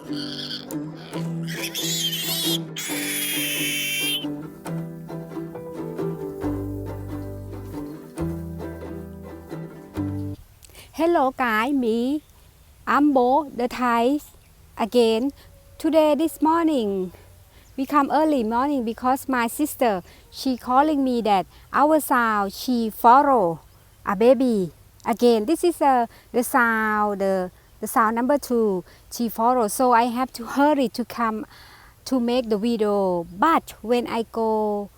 Hello guys, me Ambo the Thai again. Today this morning we come early morning because my sister she calling me that our sound she follow a baby again. This is the sound the sound number 2 she follow, so I have to hurry to come to make the video. But when I go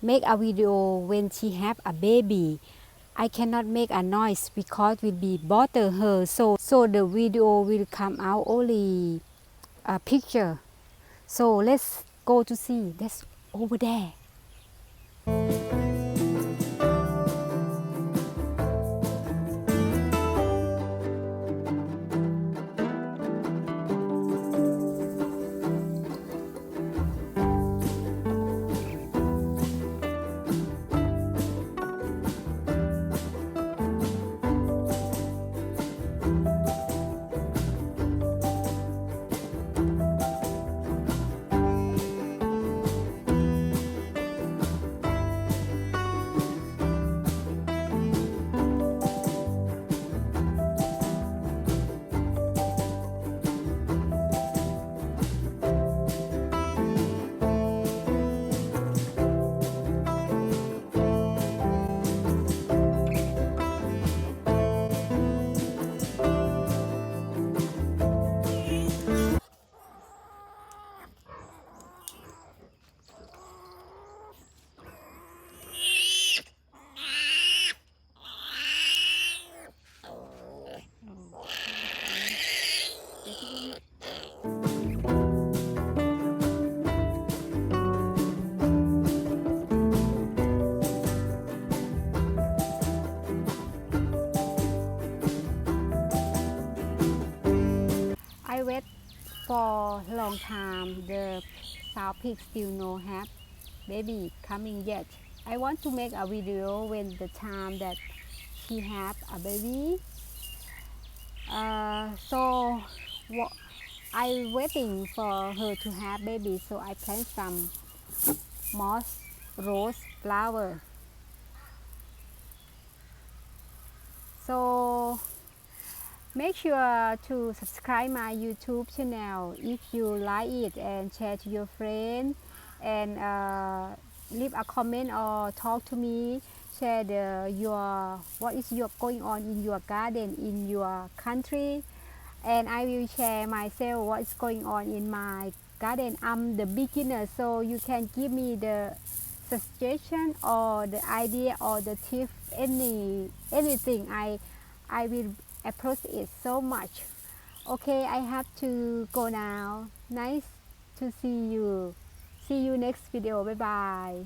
make a video when she have a baby, I cannot make a noise because will be bother her. So the video will come out only a picture. So let's go to see. That's over there. I wait for long time. The sow pig still no have baby coming yet. I want to make a video when the time that she have a baby. So I waiting for her to have baby. So I plant some moss rose flower. So make sure to subscribe my YouTube channel if you like it, and share to your friends, and leave a comment or talk to me. Share what is going on in your garden in your country, and I will share myself what is going on in my garden. I'm the beginner, so you can give me the suggestion or the idea or the tip, anything. I will approach it so much. Okay, I have to go now. Nice to see you. See you next video. Bye bye.